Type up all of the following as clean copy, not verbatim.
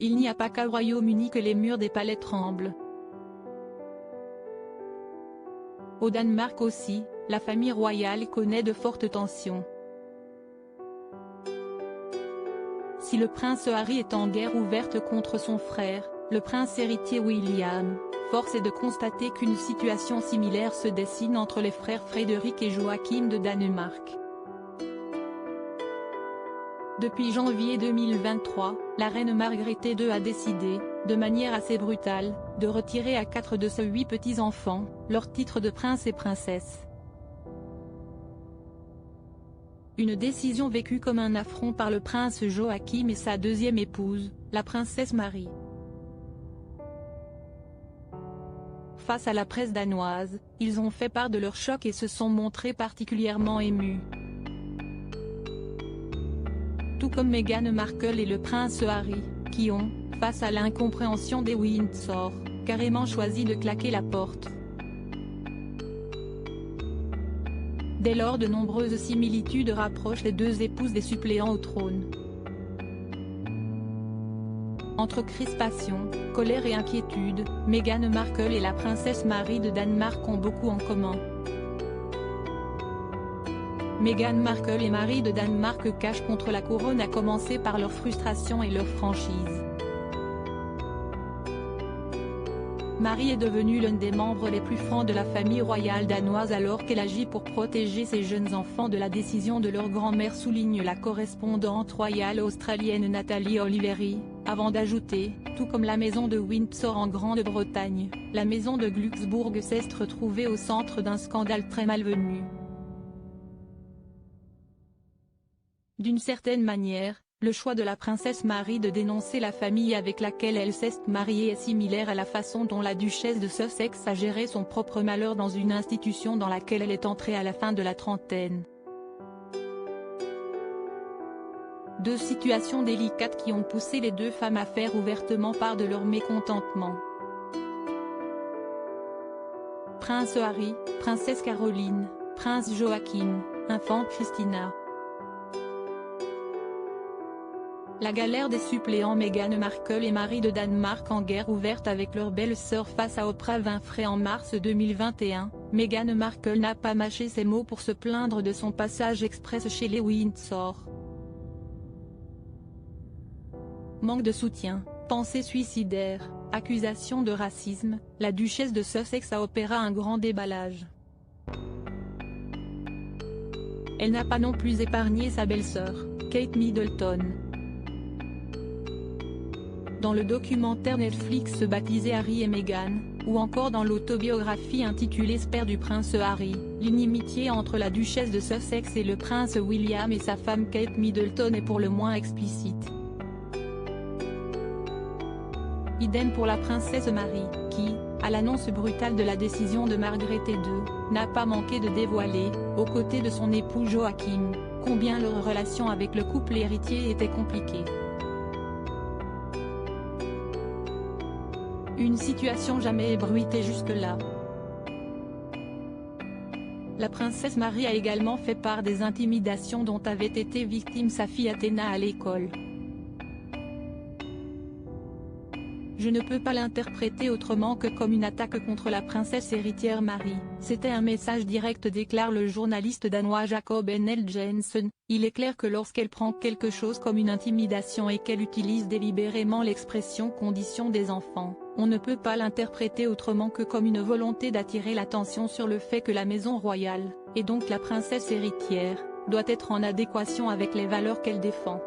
Il n'y a pas qu'au Royaume-Uni que les murs des palais tremblent. Au Danemark aussi, la famille royale connaît de fortes tensions. Si le prince Harry est en guerre ouverte contre son frère, le prince héritier William, force est de constater qu'une situation similaire se dessine entre les frères Frédéric et Joachim de Danemark. Depuis janvier 2023, la reine Margrethe II a décidé, de manière assez brutale, de retirer à 4 de ses 8 petits-enfants, leur titre de prince et princesse. Une décision vécue comme un affront par le prince Joachim et sa deuxième épouse, la princesse Marie. Face à la presse danoise, ils ont fait part de leur choc et se sont montrés particulièrement émus. Tout comme Meghan Markle et le prince Harry, qui ont, face à l'incompréhension des Windsor, carrément choisi de claquer la porte. Dès lors, de nombreuses similitudes rapprochent les deux épouses des suppléants au trône. Entre crispation, colère et inquiétude, Meghan Markle et la princesse Marie de Danemark ont beaucoup en commun. Meghan Markle et Marie de Danemark cachent contre la couronne, à commencer par leur frustration et leur franchise. Marie est devenue l'un des membres les plus francs de la famille royale danoise alors qu'elle agit pour protéger ses jeunes enfants de la décision de leur grand-mère, souligne la correspondante royale australienne Nathalie Oliveri, avant d'ajouter, tout comme la maison de Windsor en Grande-Bretagne, la maison de Glücksbourg s'est retrouvée au centre d'un scandale très malvenu. D'une certaine manière, le choix de la princesse Marie de dénoncer la famille avec laquelle elle s'est mariée est similaire à la façon dont la duchesse de Sussex a géré son propre malheur dans une institution dans laquelle elle est entrée à la fin de la trentaine. Deux situations délicates qui ont poussé les deux femmes à faire ouvertement part de leur mécontentement. Prince Harry, princesse Caroline, prince Joachim, infante Christina. La galère des suppléants Meghan Markle et Marie de Danemark en guerre ouverte avec leur belle-sœur face à Oprah Winfrey en mars 2021, Meghan Markle n'a pas mâché ses mots pour se plaindre de son passage express chez les Windsor. Manque de soutien, pensées suicidaires, accusations de racisme, la duchesse de Sussex a opéré un grand déballage. Elle n'a pas non plus épargné sa belle-sœur, Kate Middleton. Dans le documentaire Netflix baptisé Harry et Meghan, ou encore dans l'autobiographie intitulée Spare du prince Harry, l'inimitié entre la duchesse de Sussex et le prince William et sa femme Kate Middleton est pour le moins explicite. Idem pour la princesse Marie, qui, à l'annonce brutale de la décision de Margrethe II, n'a pas manqué de dévoiler, aux côtés de son époux Joachim, combien leur relation avec le couple héritier était compliquée. Une situation jamais ébruitée jusque-là. La princesse Marie a également fait part des intimidations dont avait été victime sa fille Athéna à l'école. Je ne peux pas l'interpréter autrement que comme une attaque contre la princesse héritière Marie. C'était un message direct, déclare le journaliste danois Jacob N.L. Jensen. Il est clair que lorsqu'elle prend quelque chose comme une intimidation et qu'elle utilise délibérément l'expression condition des enfants, on ne peut pas l'interpréter autrement que comme une volonté d'attirer l'attention sur le fait que la maison royale, et donc la princesse héritière, doit être en adéquation avec les valeurs qu'elle défend.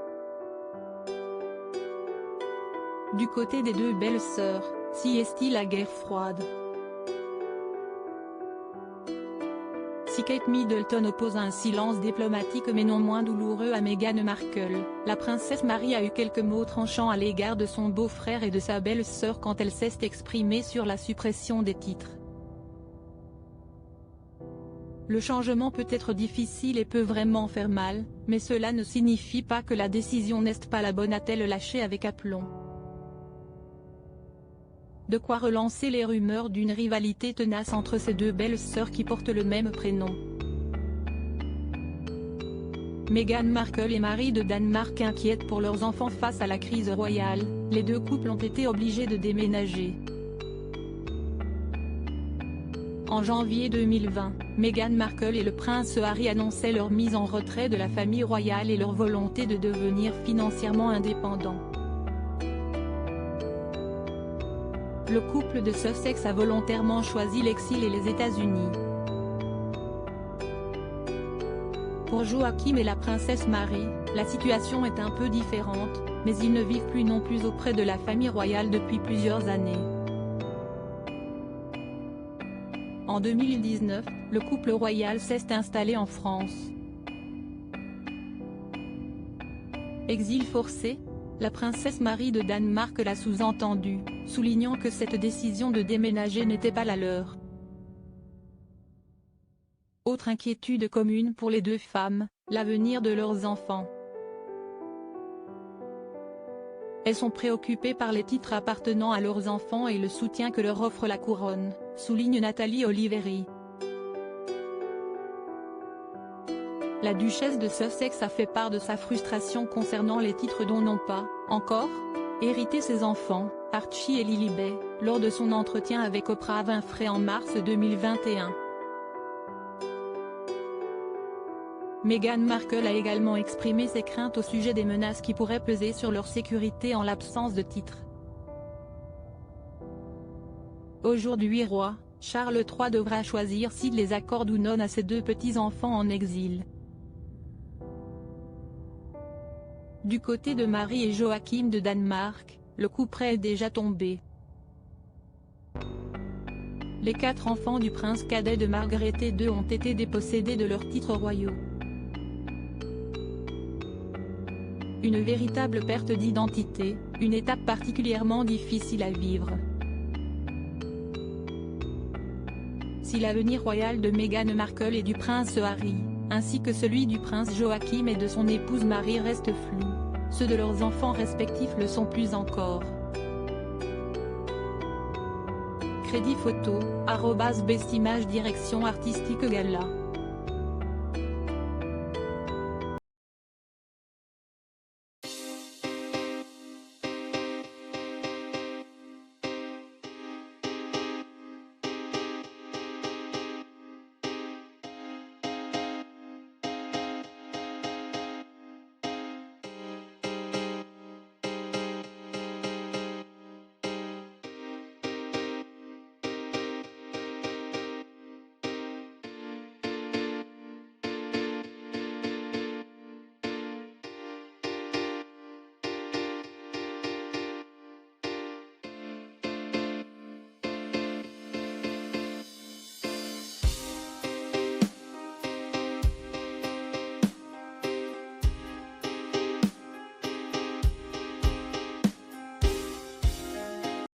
Du côté des deux belles-sœurs, si est-il la guerre froide. Si Kate Middleton oppose un silence diplomatique mais non moins douloureux à Meghan Markle, la princesse Marie a eu quelques mots tranchants à l'égard de son beau-frère et de sa belle-sœur quand elle s'est exprimée sur la suppression des titres. Le changement peut être difficile et peut vraiment faire mal, mais cela ne signifie pas que la décision n'est pas la bonne, a-t-elle lâché avec aplomb. De quoi relancer les rumeurs d'une rivalité tenace entre ces deux belles sœurs qui portent le même prénom. Meghan Markle et Marie de Danemark inquiètent pour leurs enfants face à la crise royale, les deux couples ont été obligés de déménager. En janvier 2020, Meghan Markle et le prince Harry annonçaient leur mise en retrait de la famille royale et leur volonté de devenir financièrement indépendants. Le couple de Sussex a volontairement choisi l'exil et les États-Unis. Pour Joachim et la princesse Marie, la situation est un peu différente, mais ils ne vivent plus non plus auprès de la famille royale depuis plusieurs années. En 2019, le couple royal s'est installé en France. Exil forcé ? La princesse Marie de Danemark l'a sous-entendu, soulignant que cette décision de déménager n'était pas la leur. Autre inquiétude commune pour les deux femmes, l'avenir de leurs enfants. Elles sont préoccupées par les titres appartenant à leurs enfants et le soutien que leur offre la couronne, souligne Nathalie Oliveri. La duchesse de Sussex a fait part de sa frustration concernant les titres dont n'ont pas, encore, hérité ses enfants, Archie et Lilibet, lors de son entretien avec Oprah Winfrey en mars 2021. Meghan Markle a également exprimé ses craintes au sujet des menaces qui pourraient peser sur leur sécurité en l'absence de titre. Aujourd'hui roi, Charles III devra choisir s'il les accorde ou non à ses deux petits-enfants en exil. Du côté de Marie et Joachim de Danemark, le coup près est déjà tombé. Les 4 enfants du prince cadet de Margaret II ont été dépossédés de leurs titres royaux. Une véritable perte d'identité, une étape particulièrement difficile à vivre. Si l'avenir royal de Meghan Markle et du prince Harry, ainsi que celui du prince Joachim et de son épouse Marie restent flous, ceux de leurs enfants respectifs le sont plus encore. Crédit photo, @bestimage direction artistique gala.